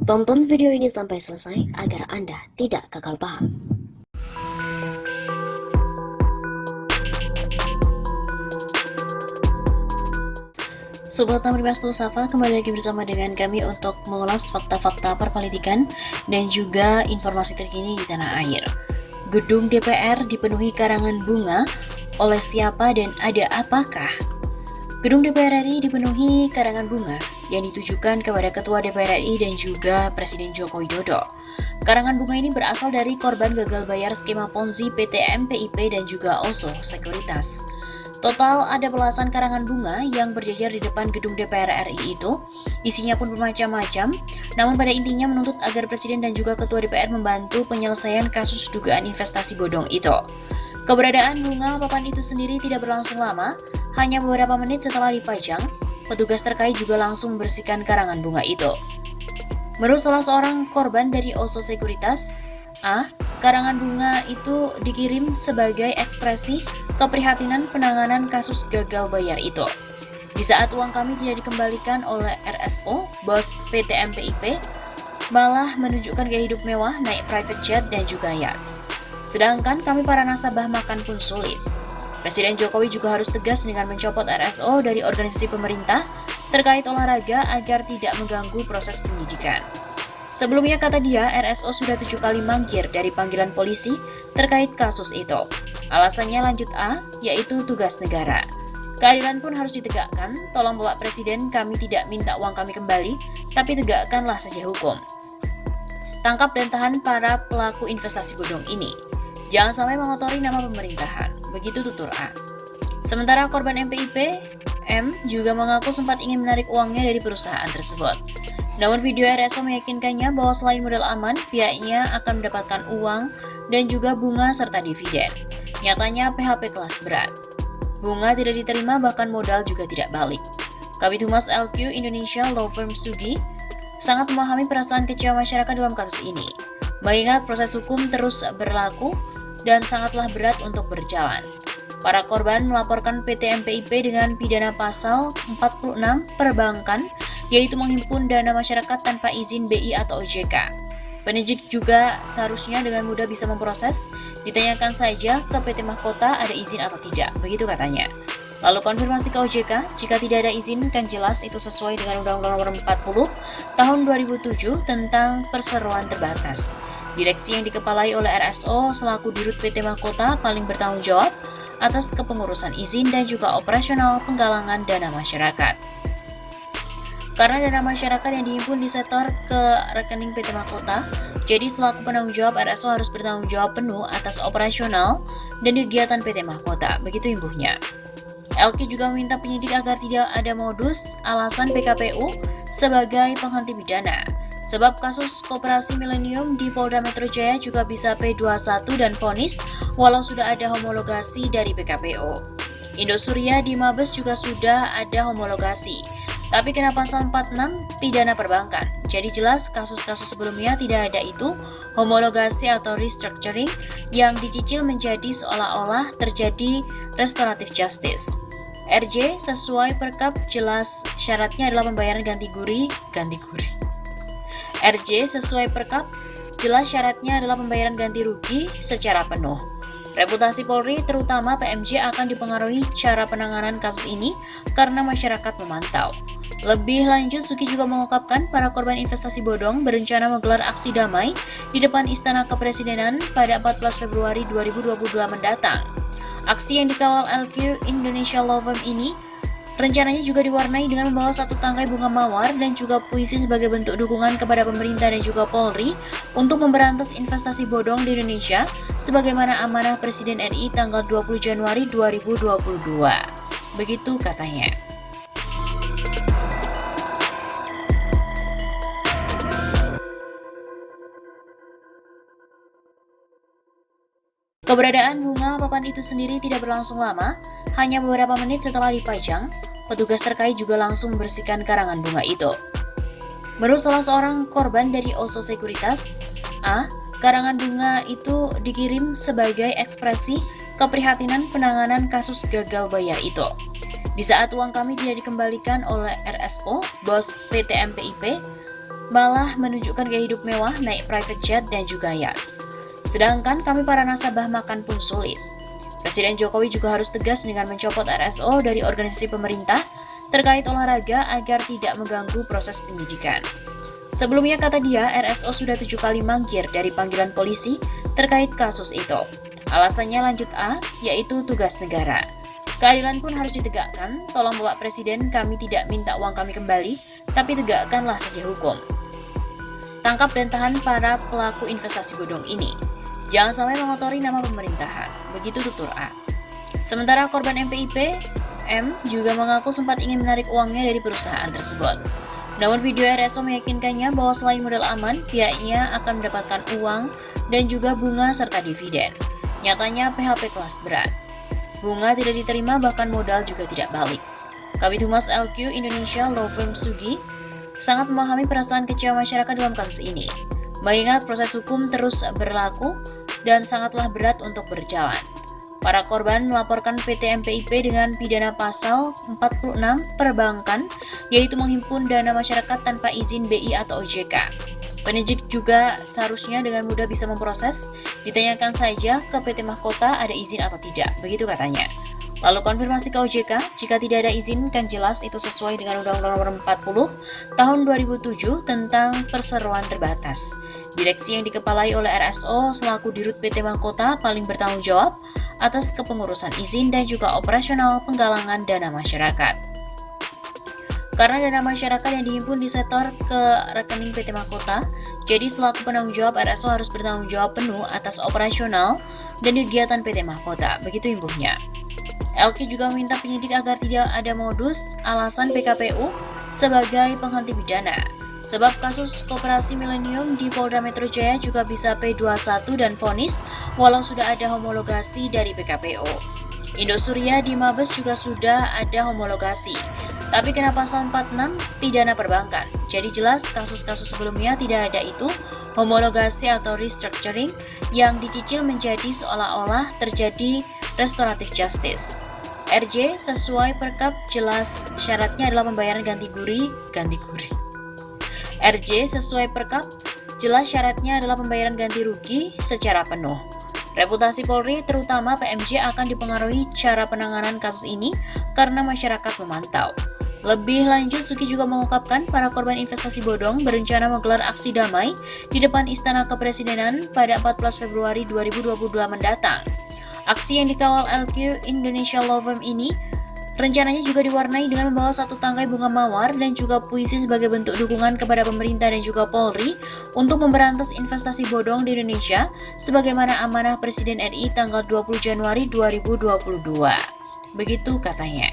Tonton video ini sampai selesai agar Anda tidak gagal paham. Sobat Tamrimas Safa, kembali lagi bersama dengan kami untuk mengulas fakta-fakta perpolitikan dan juga informasi terkini di tanah air. Gedung DPR dipenuhi karangan bunga, oleh siapa dan ada apakah? Gedung DPR RI dipenuhi karangan bunga yang ditujukan kepada Ketua DPR RI dan juga Presiden Joko Widodo. Karangan bunga ini berasal dari korban gagal bayar skema Ponzi PT MPIP dan juga OSO Sekuritas. Total ada belasan karangan bunga yang berjejer di depan gedung DPR RI itu. Isinya pun bermacam-macam, namun pada intinya menuntut agar Presiden dan juga Ketua DPR membantu penyelesaian kasus dugaan investasi bodong itu. Keberadaan bunga papan itu sendiri tidak berlangsung lama, hanya beberapa menit setelah dipajang, petugas terkait juga langsung membersihkan karangan bunga itu. Menurut salah seorang korban dari OSO Sekuritas, karangan bunga itu dikirim sebagai ekspresi keprihatinan penanganan kasus gagal bayar itu. Di saat uang kami tidak dikembalikan oleh RSO, bos PT MPIP, malah menunjukkan gaya hidup mewah, naik private jet dan juga yacht. Sedangkan kami para nasabah makan pun sulit. Presiden Jokowi juga harus tegas dengan mencopot RSO dari organisasi pemerintah terkait olahraga agar tidak mengganggu proses penyidikan. Sebelumnya kata dia, RSO sudah 7 kali mangkir dari panggilan polisi terkait kasus itu. Alasannya lanjut A, yaitu tugas negara. Keadilan pun harus ditegakkan, tolong Bapak Presiden, kami tidak minta uang kami kembali, tapi tegakkanlah saja hukum. Tangkap dan tahan para pelaku investasi bodong ini. Jangan sampai mengotori nama pemerintahan, begitu tutur A. Sementara korban MPIP, M juga mengaku sempat ingin menarik uangnya dari perusahaan tersebut. Namun video RSO meyakinkannya bahwa selain modal aman, pihaknya akan mendapatkan uang dan juga bunga serta dividen. Nyatanya PHP kelas berat. Bunga tidak diterima, bahkan modal juga tidak balik. Kabid Humas LQ Indonesia Law Firm Sugi sangat memahami perasaan kecewa masyarakat dalam kasus ini, mengingat proses hukum terus berlaku dan sangatlah berat untuk berjalan. Para korban melaporkan PT MPIP dengan pidana pasal 46 perbankan, yaitu menghimpun dana masyarakat tanpa izin BI atau OJK. Penyidik juga seharusnya dengan mudah bisa memproses, ditanyakan saja ke PT Mahkota ada izin atau tidak, begitu katanya. Lalu konfirmasi ke OJK, jika tidak ada izin kan jelas itu sesuai dengan Undang-Undang Nomor 40 Tahun 2007 tentang perseroan terbatas. Direksi yang dikepalai oleh RSO selaku Dirut PT Mahkota paling bertanggung jawab atas kepengurusan izin dan juga operasional penggalangan dana masyarakat. Karena dana masyarakat yang dihimpun disetor ke rekening PT Mahkota, jadi selaku penanggung jawab RSO harus bertanggung jawab penuh atas operasional dan kegiatan PT Mahkota, begitu imbuhnya. LQ juga meminta penyidik agar tidak ada modus alasan PKPU sebagai penghenti pidana. Sebab kasus Koperasi Milenium di Polda Metro Jaya juga bisa P21 dan vonis walau sudah ada homologasi dari PKPU. Indosuria di Mabes juga sudah ada homologasi. Tapi kena pasal 46 pidana perbankan. Jadi jelas kasus-kasus sebelumnya tidak ada itu homologasi atau restructuring yang dicicil menjadi seolah-olah terjadi restoratif justice. RJ sesuai perkap jelas syaratnya adalah pembayaran ganti guri. RJ sesuai perkap jelas syaratnya adalah pembayaran ganti rugi secara penuh. Reputasi Polri terutama PMJ akan dipengaruhi cara penanganan kasus ini karena masyarakat memantau. Lebih lanjut, Suki juga mengungkapkan para korban investasi bodong berencana menggelar aksi damai di depan Istana Kepresidenan pada 14 Februari 2022 mendatang. Aksi yang dikawal LQ Indonesia Law Firm ini rencananya juga diwarnai dengan membawa satu tangkai bunga mawar dan juga puisi sebagai bentuk dukungan kepada pemerintah dan juga Polri untuk memberantas investasi bodong di Indonesia sebagaimana amanah Presiden RI tanggal 20 Januari 2022. Begitu katanya. Keberadaan bunga papan itu sendiri tidak berlangsung lama, hanya beberapa menit setelah dipajang, petugas terkait juga langsung membersihkan karangan bunga itu. Menurut salah seorang korban dari OSO Sekuritas, karangan bunga itu dikirim sebagai ekspresi keprihatinan penanganan kasus gagal bayar itu. Di saat uang kami tidak dikembalikan oleh RSO, bos PT MPIP, malah menunjukkan gaya hidup mewah, naik private jet dan juga yacht. Sedangkan kami para nasabah makan pun sulit. Presiden Jokowi juga harus tegas dengan mencopot RSO dari organisasi pemerintah terkait olahraga agar tidak mengganggu proses penyidikan. Sebelumnya kata dia, RSO sudah 7 kali mangkir dari panggilan polisi terkait kasus itu. Alasannya lanjut A, yaitu tugas negara. Keadilan pun harus ditegakkan, tolong Bapak Presiden, kami tidak minta uang kami kembali, tapi tegakkanlah saja hukum. Tangkap dan tahan para pelaku investasi bodong ini. Jangan sampai mengotori nama pemerintahan, begitu tutur A. Sementara korban MPIP, M juga mengaku sempat ingin menarik uangnya dari perusahaan tersebut. Namun video RSO meyakinkannya bahwa selain modal aman, pihaknya akan mendapatkan uang dan juga bunga serta dividen. Nyatanya PHP kelas berat. Bunga tidak diterima, bahkan modal juga tidak balik. Kabid Humas LQ Indonesia Law Firm Sugi sangat memahami perasaan kecewa masyarakat dalam kasus ini, mengingat proses hukum terus berlaku dan sangatlah berat untuk berjalan. Para korban melaporkan PT MPIP dengan pidana pasal 46 perbankan, yaitu menghimpun dana masyarakat tanpa izin BI atau OJK. Penyidik juga seharusnya dengan mudah bisa memproses, ditanyakan saja ke PT Mahkota ada izin atau tidak, begitu katanya. Lalu konfirmasi ke OJK, jika tidak ada izin kan jelas itu sesuai dengan Undang-Undang Nomor 40 Tahun 2007 tentang perseroan terbatas. Direksi yang dikepalai oleh RSO selaku Dirut PT Mahkota paling bertanggung jawab atas kepengurusan izin dan juga operasional penggalangan dana masyarakat. Karena dana masyarakat yang dihimpun disetor ke rekening PT Mahkota, jadi selaku penanggung jawab RSO harus bertanggung jawab penuh atas operasional dan kegiatan PT Mahkota, begitu imbuhnya. LQ juga meminta penyidik agar tidak ada modus alasan PKPU sebagai penghenti pidana. Sebab kasus Koperasi Milenium di Polda Metro Jaya juga bisa P21 dan vonis walau sudah ada homologasi dari PKPU. Indosuria di Mabes juga sudah ada homologasi. Tapi kena pasal 46 pidana perbankan. Jadi jelas kasus-kasus sebelumnya tidak ada itu homologasi atau restructuring yang dicicil menjadi seolah-olah terjadi restoratif justice. RJ sesuai perkap jelas syaratnya adalah pembayaran ganti guri. RJ sesuai perkap jelas syaratnya adalah pembayaran ganti rugi secara penuh. Reputasi Polri terutama PMJ akan dipengaruhi cara penanganan kasus ini karena masyarakat memantau. Lebih lanjut, Sugi juga mengungkapkan para korban investasi bodong berencana menggelar aksi damai di depan Istana Kepresidenan pada 14 Februari 2022 mendatang. Aksi yang dikawal LQ Indonesia Law Firm ini rencananya juga diwarnai dengan membawa satu tangkai bunga mawar dan juga puisi sebagai bentuk dukungan kepada pemerintah dan juga Polri untuk memberantas investasi bodong di Indonesia sebagaimana amanah Presiden RI tanggal 20 Januari 2022. Begitu katanya.